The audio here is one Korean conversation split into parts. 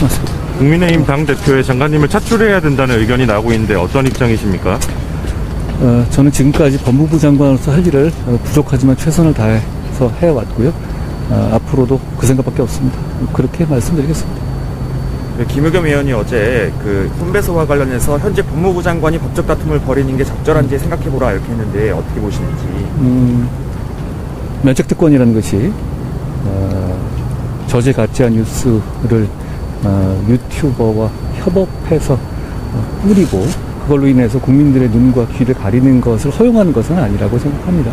말씀하세요. 국민의힘 당대표의 장관님을 차출해야 된다는 의견이 나오고 있는데 어떤 입장이십니까? 저는 지금까지 법무부 장관으로서 할 일을 부족하지만 최선을 다해서 해왔고요. 앞으로도 그 생각밖에 없습니다. 그렇게 말씀드리겠습니다. 김의겸 의원이 어제 그 손배소와 관련해서 현재 법무부 장관이 법적 다툼을 벌이는 게 적절한지 생각해보라 이렇게 했는데 어떻게 보시는지. 면책특권이라는 것이 저질 가짜 뉴스를 유튜버와 협업해서 뿌리고 그걸로 인해서 국민들의 눈과 귀를 가리는 것을 허용하는 것은 아니라고 생각합니다.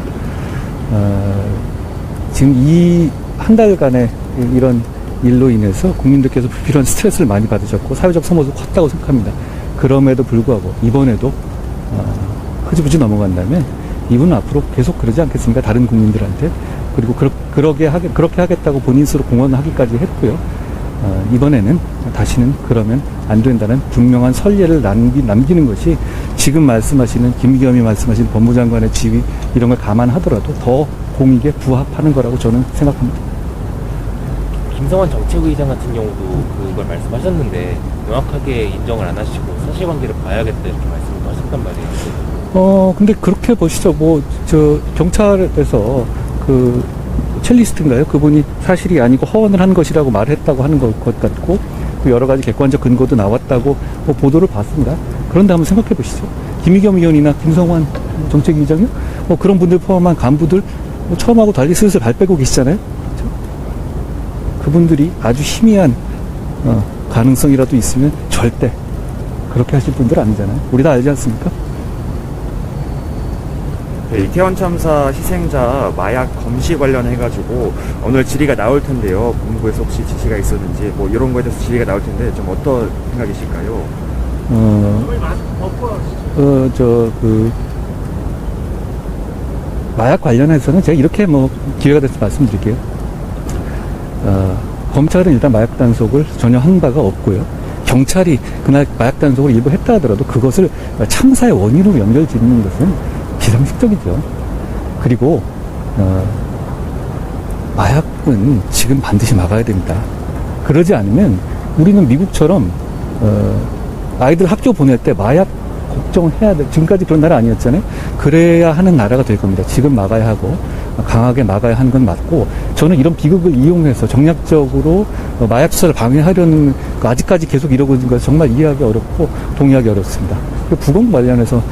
지금 이 한 달간의 이런 일로 인해서 국민들께서 불필요한 스트레스를 많이 받으셨고 사회적 소모도 컸다고 생각합니다. 그럼에도 불구하고 이번에도 흐지부지 넘어간다면 이분은 앞으로 계속 그러지 않겠습니까? 다른 국민들한테. 그리고 그렇게 하겠다고 본인 스스로 공언하기까지 했고요. 이번에는 다시는 그러면 안 된다는 분명한 선례를 남기는 것이 지금 말씀하시는 김의겸이 말씀하신 법무장관의 지위 이런 걸 감안하더라도 더 공익에 부합하는 거라고 저는 생각합니다. 김성환 정책의장 같은 경우도 그걸 말씀하셨는데 명확하게 인정을 안 하시고 사실관계를 봐야겠다 이렇게 말씀을 하셨단 말이에요. 근데 그렇게 보시죠. 경찰에서 첼리스트인가요? 그분이 사실이 아니고 허언을 한 것이라고 말했다고 하는 것 같고, 여러 가지 객관적 근거도 나왔다고 보도를 봤습니다. 그런데 한번 생각해 보시죠. 김의겸 의원이나 김성환 정책위원장이요? 그런 분들 포함한 간부들 처음하고 달리 슬슬 발 빼고 계시잖아요. 그분들이 아주 희미한 가능성이라도 있으면 절대 그렇게 하실 분들 아니잖아요. 우리 다 알지 않습니까? 네, 이태원 참사 희생자 마약 검시 관련해가지고 오늘 질의가 나올 텐데요. 본부에서 혹시 지시가 있었는지 이런 거에 대해서 질의가 나올 텐데 좀 어떤 생각이실까요? 마약 관련해서는 제가 이렇게 기회가 돼서 말씀드릴게요. 검찰은 일단 마약 단속을 전혀 한 바가 없고요. 경찰이 그날 마약 단속을 일부 했다 하더라도 그것을 참사의 원인으로 연결짓는 것은 비상식적이죠. 그리고 마약은 지금 반드시 막아야 됩니다. 그러지 않으면 우리는 미국처럼 아이들 학교 보낼 때 마약 걱정을 해야 돼. 지금까지 그런 나라 아니었잖아요. 그래야 하는 나라가 될 겁니다. 지금 막아야 하고 강하게 막아야 하는 건 맞고, 저는 이런 비극을 이용해서 정략적으로 마약 수사를 방해하려는 아직까지 계속 이러고 있는 것을 정말 이해하기 어렵고 동의하기 어렵습니다. 부검 관련해서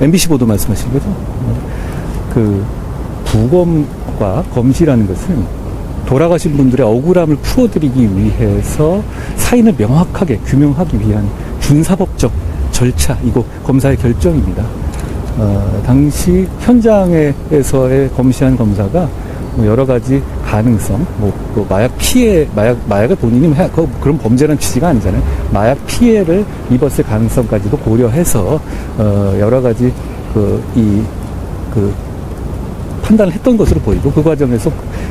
MBC 보도 말씀하신 거죠. 부검과 검시라는 것은 돌아가신 분들의 억울함을 풀어드리기 위해서 사인을 명확하게 규명하기 위한 준사법적 절차이고 검사의 결정입니다. 당시 현장에서의 검시한 검사가 여러 가지 가능성, 마약 피해, 마약을 본인이 그런 범죄라는 취지가 아니잖아요. 마약 피해를 입었을 가능성까지도 고려해서 여러 가지 판단을 했던 것으로 보이고, 그 과정에서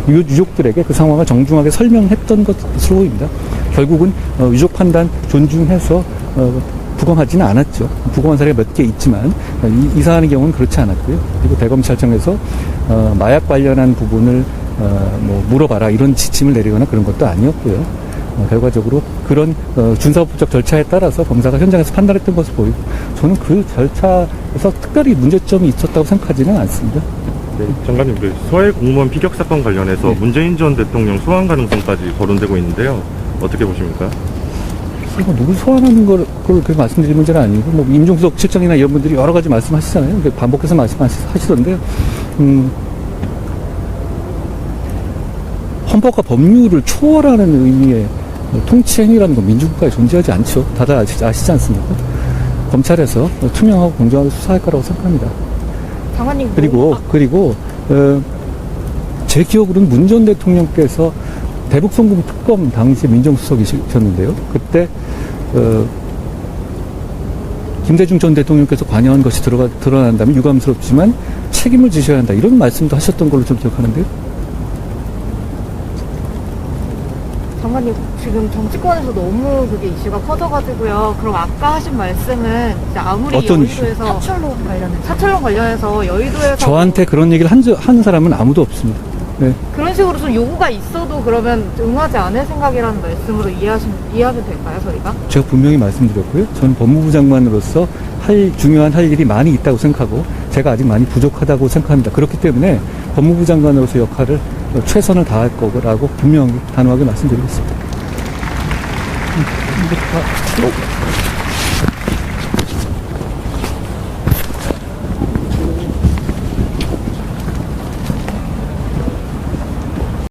유족들에게 그 상황을 정중하게 설명했던 것으로 보입니다. 결국은 유족 판단 존중해서 부검하지는 않았죠. 부검한 사례가 몇 개 있지만 이 사안의 경우는 그렇지 않았고요. 그리고 대검찰청에서 마약 관련한 부분을 물어봐라 이런 지침을 내리거나 그런 것도 아니었고요. 결과적으로 그런 준사법적 절차에 따라서 검사가 현장에서 판단했던 것을 보이고, 저는 그 절차에서 특별히 문제점이 있었다고 생각하지는 않습니다. 네, 장관님, 서해 공무원 피격 사건 관련해서 문재인 전 대통령 소환 가능성까지 거론되고 있는데요. 어떻게 보십니까? 누굴 소환하는 걸 그렇게 말씀드릴 문제는 아니고, 임종석 실장이나 이런 분들이 여러 가지 말씀하시잖아요. 반복해서 말씀하시던데요. 헌법과 법률을 초월하는 의미의 통치행위라는 건 민주국가에 존재하지 않죠. 다들 아시지 않습니까? 검찰에서 투명하고 공정하게 수사할 거라고 생각합니다. 장관님. 그리고 제 기억으로는 문 전 대통령께서 대북송금 특검 당시 민정수석이셨는데요. 그때 김대중 전 대통령께서 관여한 것이 드러난다면 유감스럽지만 책임을 지셔야 한다, 이런 말씀도 하셨던 걸로 좀 기억하는데요. 장관님, 지금 정치권에서 너무 그게 이슈가 커져가지고요. 그럼 아까 하신 말씀은 이제 아무리 어떤 여의도에서 사철론 관련해서 여의도에서 저한테 그런 얘기를 한 사람은 아무도 없습니다. 네. 그런 식으로 좀 요구가 있어도 그러면 응하지 않을 생각이라는 말씀으로 이해하면 될까요, 저희가? 제가 분명히 말씀드렸고요. 저는 법무부 장관으로서 중요한 할 일이 많이 있다고 생각하고 제가 아직 많이 부족하다고 생각합니다. 그렇기 때문에 법무부 장관으로서 역할을 최선을 다할 거라고 분명히 단호하게 말씀드리겠습니다.